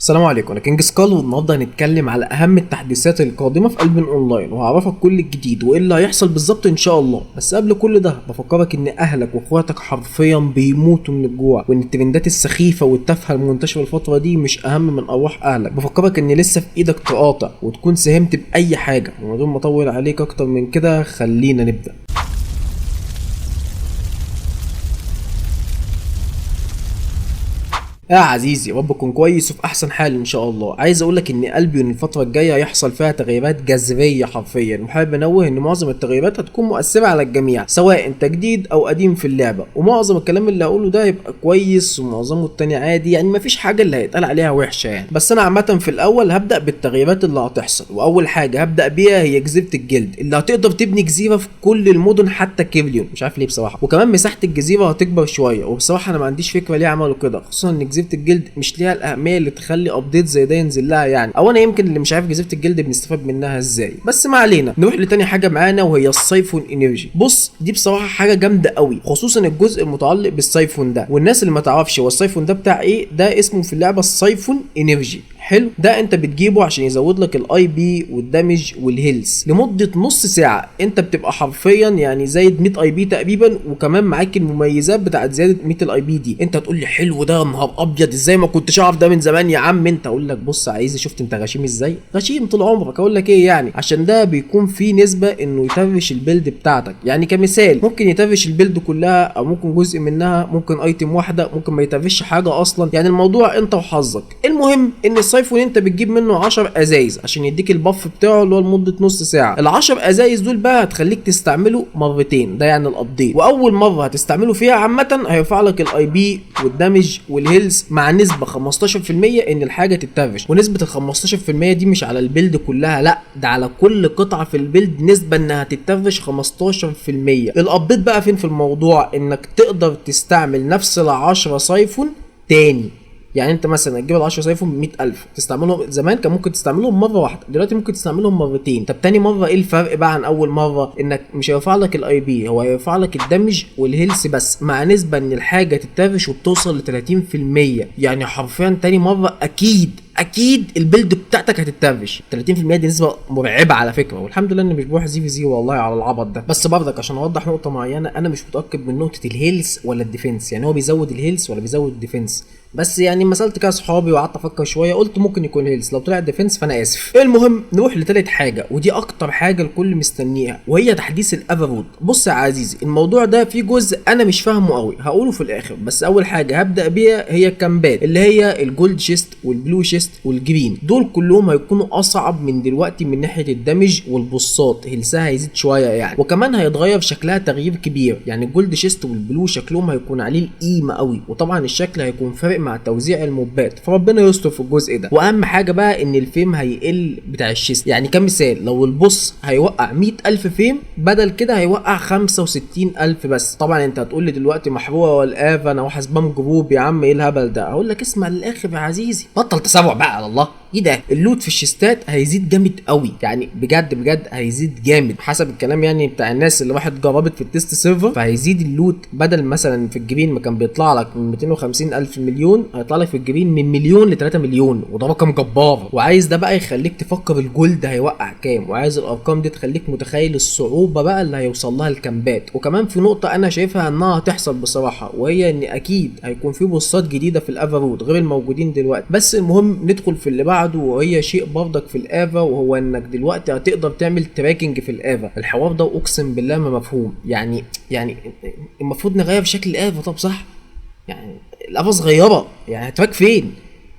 السلام عليكم، انا كينج سكال، والنهارده هنتكلم على اهم التحديثات القادمه في قلب الاونلاين، وهعرفك كل الجديد وايه اللي هيحصل بالظبط ان شاء الله. بس قبل كل ده بفكرك ان اهلك واخواتك حرفيا بيموتوا من الجوع، وان الترندات السخيفه والتافهه المنتشره الفتره دي مش اهم من ارواح اهلك. بفكرك ان لسه في ايدك تقاطع وتكون ساهمت باي حاجه. ومن غير ما اطول عليك اكتر من كده خلينا نبدا. يا عزيزي، رب تكون كويس وفي احسن حال ان شاء الله. عايز اقولك ان قلبي ان الفتره الجايه هيحصل فيها تغييرات جذريه حرفيا، وحابب انوه ان معظم التغييرات هتكون مؤثره على الجميع سواء انت جديد او قديم في اللعبه. ومعظم الكلام اللي هقوله ده هيبقى كويس ومعظمه التاني عادي، يعني مفيش حاجه اللي هيتقال عليها وحشه يعني. بس انا عامه في الاول هبدا بالتغييرات اللي هتحصل، واول حاجه هبدا بيها هي جزيره الجلد اللي هتقدر تبني جزيره في كل المدن حتى كيفليون، مش عارف ليه بصراحه. وكمان مساحه الجزيره هتكبر شويه، وبصراحه انا ما عنديش فكره ليه عملوا كده، خصوصا ان جزيره الجلد مش ليها الاهميه اللي تخلي ابديت زي ده ينزل لها يعني. او انا يمكن اللي مش عارف جزيره الجلد بنستفاد منها ازاي. بس ما علينا، نروح لتاني حاجه معانا وهي السايفون انرجي. بص دي بصراحه حاجه جامده قوي، خصوصا الجزء المتعلق بالسايفون ده. والناس اللي ما تعرفش هو السايفون ده بتاع ايه، ده اسمه في اللعبه السايفون انرجي. حلو، ده انت بتجيبه عشان يزود لك الاي بي والدمج والهيلث لمده نص ساعه. انت بتبقى حرفيا يعني زايد 100 اي بي تقريبا، وكمان معاك المميزات بتاعت زياده 100 الاي بي دي. انت هتقول لي حلو ده، يا نهار ابيض ازاي ما كنتش اعرف ده من زمان يا عم انت. اقول لك بص عايز، شفت انت غشيم ازاي؟ غشيم طول عمرك. اقول لك ايه يعني، عشان ده بيكون فيه نسبه انه يترش البيلد بتاعتك. يعني كمثال ممكن يترش البيلد كلها، او ممكن جزء منها، ممكن ايتم واحده، ممكن ما يترش حاجه اصلا. يعني الموضوع انت وحظك. المهم ان السايفون انت بتجيب منه 10 ازايز عشان يديك البف بتاعه اللي هو لمده نص ساعه. ال10 ازايز دول بقى هتخليك تستعمله مرتين، ده يعني الابديت. واول مره هتستعمله فيها عامه هيرفع لك الاي بي والدمج والهيلث مع نسبه 15% ان الحاجه تترش. ونسبه ال 15% دي مش على البيلد كلها، لا ده على كل قطعه في البيلد نسبه انها تترش 15%. الابديت بقى فين في الموضوع؟ انك تقدر تستعمل نفس ال10 سايفون تاني. يعني انت مثلا تجيب ال10 سايفون ب 100,000 تستعملهم. زمان كان ممكن تستعملهم مره واحده، دلوقتي ممكن تستعملهم مرتين. طب تاني مره ايه الفرق بقى عن اول مره؟ انك مش هيرفع لك الاي بي، هو هيرفع لك الدمج والهيلث بس، مع نسبه ان الحاجه تترش وبتوصل ل 30%. يعني حرفيا تاني مره اكيد البيلد بتاعتك هتترش. 30% دي نسبه مرعبه على فكره، والحمد لله اني مش بروح زي في زي والله على العبط ده. بس برضك عشان اوضح نقطه معينه، انا مش متاكد من نقطه الهيلث ولا الديفنس، يعني هو بيزود الهيلث ولا بيزود الديفنس. بس يعني ما سالت كده صحابي وقعدت افكر شويه، قلت ممكن يكون هيلث، لو طلع ديفنس فانا اسف. المهم نروح لتالت حاجه، ودي اكتر حاجه الكل مستنيها، وهي تحديث الافرود. بص يا عزيزي، الموضوع ده فيه جزء انا مش فاهمه قوي هقوله في الاخر. بس اول حاجه هبدا بيها هي الكامبات، اللي هي الجولد شيست والبلو شيست والجرين. دول كلهم هيكونوا اصعب من دلوقتي من ناحيه الدمج والبوصات، هيلثها هيزيد شويه يعني. وكمان هيتغير شكلها تغيير كبير، يعني الجولد شيست والبلو شكلهم هيكون عليه القيمه قوي، وطبعا الشكل هيكون فارق مع توزيع الموبات، فربنا يستر في الجزء ده. واهم حاجه بقى ان الفيم هيقل بتاع الشيست. يعني كمثال لو البوس هيوقع 100,000 فيم، بدل كده هيوقع 65,000 بس. طبعا انت هتقول لي دلوقتي محروقه والآف انا وحسبام جروب يا عم ايه الهبل ده. اقول لك اسمع للاخر يا عزيزي، بطل تسرع بقى على الله. ايه ده؟ اللوت في الشيستات هيزيد جامد قوي، يعني بجد هيزيد جامد حسب الكلام يعني بتاع الناس اللي راحت جربت في التيست سيرفر. فهيزيد اللوت، بدل مثلا في الجرين ما كان بيطلع لك من 250 الف مليون، هيطلع لك في الجرين من مليون ل 3 مليون، وده رقم جبار. وعايز ده بقى يخليك تفكر الجولد هيوقع كام، وعايز الارقام دي تخليك متخيل الصعوبه بقى اللي هيوصل لها الكامبات. وكمان في نقطه انا شايفها انها هتحصل بصراحه، وهي ان اكيد هيكون في بوصات جديده في الافرود غير الموجودين دلوقتي. بس المهم ندخل في اللي بعده، وهي شيء برضك في الافا، وهو انك دلوقتي هتقدر تعمل تراكنج في الافا. الحوار ده اقسم بالله ما مفهوم. يعني المفروض نغير شكل الافا، طب صح؟ يعني الافا صغيره، يعني هتراك فين؟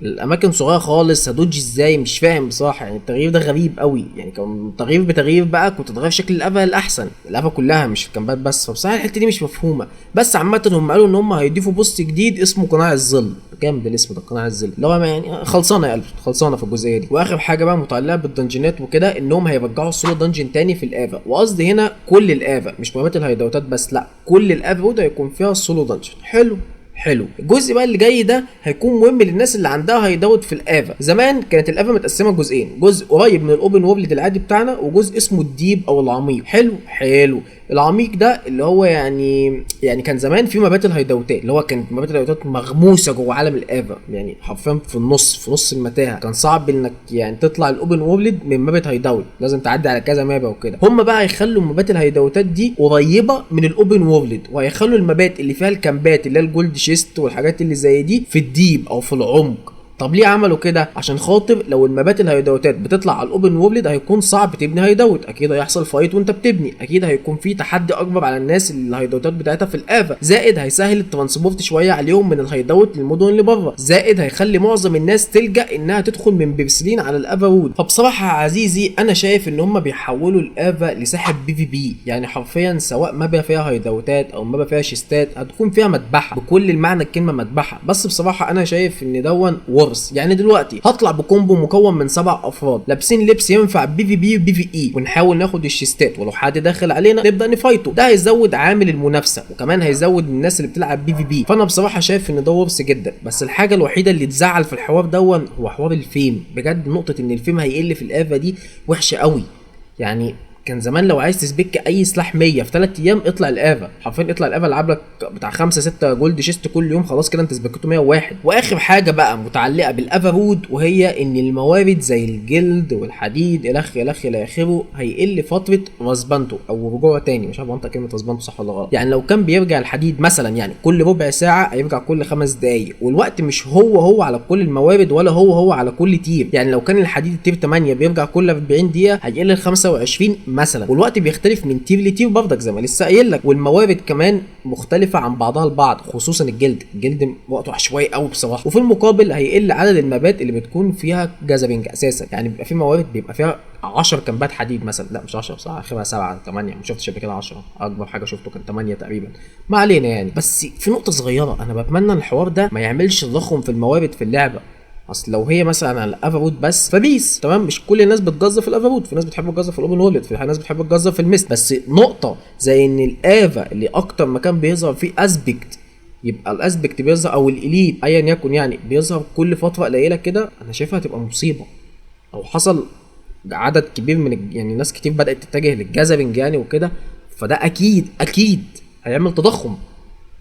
الاماكن صغيره خالص، هدوج ازاي؟ مش فاهم بصراحه. يعني التغيير ده غريب قوي، يعني كان تغيير بتغيير بقى كنت تغير شكل الافا الاحسن، الافا كلها مش الكامبات بس. فبصراحه الحته دي مش مفهومه. بس عامه هم قالوا ان هم هيضيفوا بوست جديد اسمه قناع الظل. جامد الاسم ده، قناع الظل، اللي هو يعني خلصانه يا قلب، خلصانه في الجزئيه دي. واخر حاجه بقى متعلقه بالدنجينات وكده، انهم هيرجعوا السولو دنجن تاني في الافا. وقصدي هنا كل الافا، مش مهمات الهيدروتات بس، لا كل الافا ده هيكون فيها السولو دنجن. حلو حلو. الجزء بقى اللي جاي ده هيكون مهم للناس اللي عندها هيداوت في الافا. زمان كانت الافا متقسمه جزئين، جزء قريب من الاوبن وورلد العادي بتاعنا وجزء اسمه الديب او العميق. حلو حلو. العميق ده اللي هو يعني كان زمان في مبات الهيداوتات، اللي هو كانت مبات الهيداوتات مغموسه جوه عالم الافا، يعني حرفيا في نص المتاهه. كان صعب انك يعني تطلع الاوبن وورلد من مابت هيداوت، لازم تعدي على كذا مابا وكده. هم بقى هيخلوا مبات الهيداوتات دي قريبه من الاوبن وورلد، وهيخلوا المبات اللي فيها الكامبات اللي هي الجولد شيست والحاجات اللي زي دي في الديب او في العمق. طب ليه عملوا كده؟ عشان خاطر لو المبات الهيداوتات بتطلع على الاوبن وورلد هيكون صعب تبني هيداوت، اكيد هيحصل فايت وانت بتبني، اكيد هيكون في تحدي اكبر على الناس اللي الهيداوتات بتاعتها في الافا، زائد هيسهل الترانسبورت شويه عليهم من الهيداوت للمدن اللي بره، زائد هيخلي معظم الناس تلجا انها تدخل من بيرسلين على الافا وود. فبصراحه يا عزيزي انا شايف ان هم بيحولوا الافا لساحه PVP، يعني حرفيا سواء مابا فيها هيداوتات او مابا فيها شيستات هتكون فيها مذبحه بكل المعنى الكلمه مذبحه. بس بصراحه انا شايف ان دون يعني دلوقتي هطلع بكومبو مكون من 7 افراد لابسين لبس ينفع PVP وPVE، ونحاول ناخد الشيستات، ولو حد داخل علينا نبدا نفايته. ده هيزود عامل المنافسه، وكمان هيزود الناس اللي بتلعب PVP. فانا بصراحه شايف ان ده ورث جدا. بس الحاجه الوحيده اللي تزعل في الحوار دون هو حوار الفيم. بجد نقطه ان الفيم هيقل في الافا دي وحشه قوي. يعني كان زمان لو عايز تسبك اي سلاح 100 في 3 ايام اطلع الافا، حرفيا اطلع الافا العب لك بتاع 5 6 جولد شيست كل يوم، خلاص كده انت سبكته 101. واخر حاجه بقى متعلقه بالافا وود، وهي ان الموارد زي الجلد والحديد الخ الى اخره هيقل فتره رسبانته او رجوعه تاني. مش عارف انطق كلمه رسبانته صح ولا غلط. يعني لو كان بيرجع الحديد مثلا يعني كل ربع ساعه هيرجع كل 5 دقايق، والوقت مش هو على كل الموارد ولا هو على كل تير. يعني لو كان الحديد تير 8 بيرجع كل 40 دقيقه هيقل ل 25 مثلا، والوقت بيختلف من تير لتير برضك زي ما لسه قايل لك، والموارد كمان مختلفه عن بعضها البعض، خصوصا الجلد وقته عشوائي قوي بصراحه. وفي المقابل هيقل عدد المابات اللي بتكون فيها جاذبنج اساسا، يعني بيبقى في موارد بيبقى فيها 10 كامبات حديد مثلا، لا مش 10 بصراحه، اخرها 7 8، ما شفتش قبل كده 10، اكبر حاجه شفته كان 8 تقريبا، ما علينا يعني. بس في نقطه صغيره انا بتمنى الحوار ده ما يعملش تضخم في الموارد في اللعبه. اصل لو هي مثلا على الافابوت بس فبيس تمام، مش كل الناس بتجزر في الافابوت، في ناس بتحب تجزر في الاوبن وورلد، في ناس بتحب تجزر في الميست. بس نقطه زي ان الافا اللي اكتر مكان بيظهر فيه اسبكت يبقى الاسبكت بيظهر او الاليت ايا يكن يعني بيظهر كل فتره قليله كده، انا شايفها هتبقى مصيبه. او حصل عدد كبير من يعني ناس كتير بدات تتجه للجازرنج يعني وكده، فده اكيد هيعمل تضخم.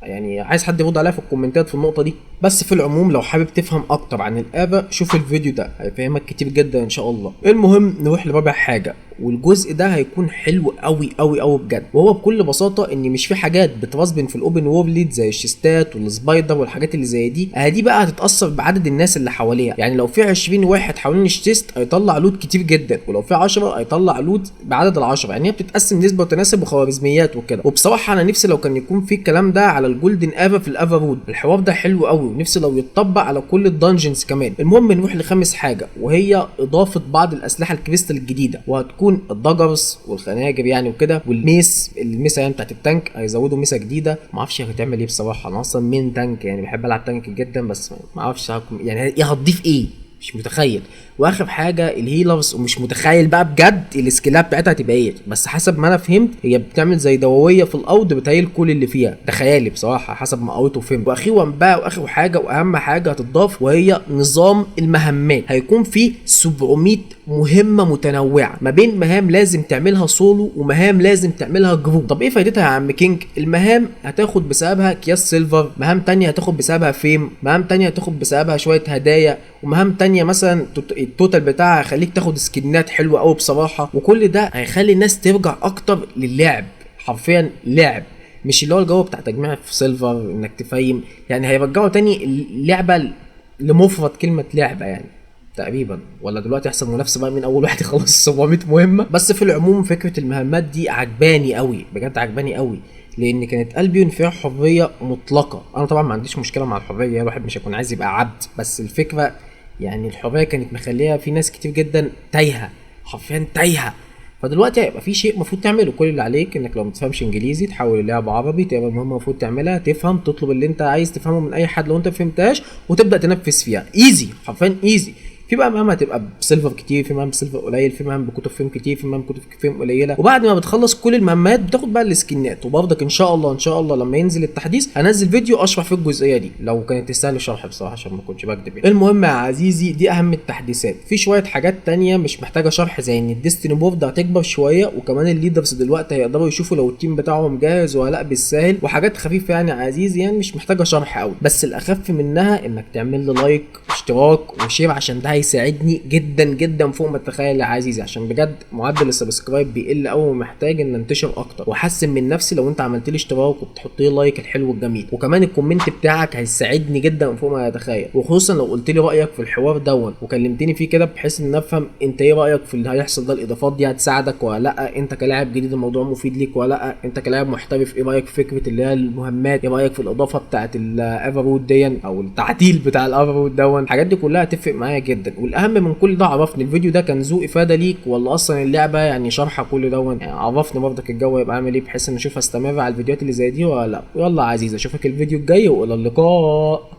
يعني عايز حد يرد عليا في الكومنتات في النقطه دي. بس في العموم لو حابب تفهم اكتر عن الافا شوف الفيديو ده هيفهمك كتير جدا ان شاء الله. المهم نروح لرابع حاجه، والجزء ده هيكون حلو قوي بجد، وهو بكل بساطه ان مش في حاجات بترسبن في الاوبن وورلد زي الشيستات والسبايدر والحاجات اللي زي دي، دي بقى هتتاثر بعدد الناس اللي حواليها. يعني لو في 20 واحد حوالين الشيست هيطلع لوت كتير جدا، ولو في 10 هيطلع لوت بعدد ال10. يعني هي بتتقسم نسبه وتناسب وخوارزميات وكده. وبصراحه انا نفسي لو كان يكون في الكلام ده على الجولدن افا في الافا رود، الحوار ده حلو قوي، ونفسي لو يتطبق على كل الدنجنز كمان. المهم نروح لخامس حاجه، وهي اضافه بعض الاسلحه الكريستال الجديده، وهتكون الدجرز والخناجر يعني وكده، الميسا يعني بتاعت التانك هيزودوا ميسا جديده، ما اعرفش هتعمل ايه بصراحه. انا اصلا مين تانك يعني بحب العب تانك جدا، بس ما اعرفش يعني ايه هتضيف ايه، مش متخيل. واخر حاجه الهيلرز، ومش متخيل بقى بجد السكيلات بتاعتها هتبقى ايه، بس حسب ما انا فهمت هي بتعمل زي دوويه في الارض بتهيل كل اللي فيها، ده خيالي بصراحه حسب ما قريت وفهمت. واخيرا بقى واخر حاجه واهم حاجه هتضاف، وهي نظام المهمات. هيكون فيه 700 مهمه متنوعه، ما بين مهام لازم تعملها سولو ومهام لازم تعملها جروب. طب ايه فايدتها يا عم كينج؟ المهام هتاخد بسببها اكياس سيلفر، مهام تانية هتاخد بسببها فيم، مهام تانية هتاخد بسببها شويه هدايا، ومهام تانية مثلا التوتال بتاعها هيخليك تاخد سكنات حلوه قوي بصراحه. وكل ده هيخلي الناس ترجع اكتر للعب، حرفيا لعب، مش اللي هو الجو بتاع تجميع في سيلفر انك تفهم. يعني هيرجعوا تاني اللعبه لمفرد كلمه لعبه يعني تقريبا، ولا دلوقتي يحصل منافسه بقى من اول واحد يخلص 700 مهمه. بس في العموم فكره المهمات دي عجباني قوي بجد، عجباني قوي، لان كانت البيون فيها حريه مطلقه. انا طبعا ما عنديش مشكله مع الحريه، الواحد مش هيكون عايز يبقى عبد، بس الفكره يعني الحريه كانت مخليها في ناس كتير جدا تايهه، حرفيا تايهه. فدلوقتي هيبقى في شيء المفروض تعمله، كل اللي عليك انك لو ما بتفهمش انجليزي تحول اللعبه عربي، تبقى المهمه المفروض تعملها تفهم، تطلب اللي انت عايز تفهمه من اي حد لو انت فهمتهاش، وتبدا تنفذ فيها. ايزي، حرفيا ايزي. في بقى مهام هتبقى بسيلفر كتير، في مهام بسيلفر قليل، في مهام بكتب فيهم كتير، في مهام بكتب فيهم قليله. وبعد ما بتخلص كل المهمات بتاخد بقى السكنات. وبرضك ان شاء الله لما ينزل التحديث هنزل فيديو اشرح في الجزئيه دي لو كانت تستاهل شرح بصراحه عشان ما كنتش بكدب. المهم يا عزيزي دي اهم التحديثات. في شويه حاجات تانية مش محتاجه شرح زي ان الديستني بورد هتكبر شويه، وكمان الليدرز دلوقتي هيقدروا يشوفوا لو التيم بتاعهم جاهز ولا لا بالسهل، وحاجات خفيفه يعني يا عزيزي، يعني مش محتاجه شرح قوي. بس الاخف منها انك تعمل لي لايك واشتراك وشير عشان ده هيساعدني جدا جدا فوق ما تتخيل يا عزيزي، عشان بجد معدل السبسكرايب بيقل قوي ومحتاج ان انتشر اكتر واحسن من نفسي لو انت عملت لي اشتراك وبتحط لي لايك الحلو الجميل. وكمان الكومنت بتاعك هيساعدني جدا فوق ما تتخيل، وخصوصا لو قلت لي رايك في الحوار دون وكلمتني فيه كده بحيث ان افهم انت ايه رايك في اللي هيحصل ده. الاضافات دي هتساعدك ولا لا؟ انت كلاعب جديد الموضوع مفيد ليك ولا لا؟ انت كلاعب محترف ايه رايك في فكره اللي هي المهمات؟ ايه رايك في الاضافه بتاعه الافرود دي او التعديل بتاع الافرود دون؟ الحاجات دي كلها هتفرق معايا جدا. والاهم من كل ده عرفني الفيديو ده كان ذو افاده ليك ولا اصلا اللعبه يعني شرح كل دون؟ يعني عرفني برضك الجو يبقى عامل ايه بحيث ان اشوف استمر على الفيديوهات اللي زي دي ولا لا. يلا يا عزيزي اشوفك الفيديو الجاي والى اللقاء.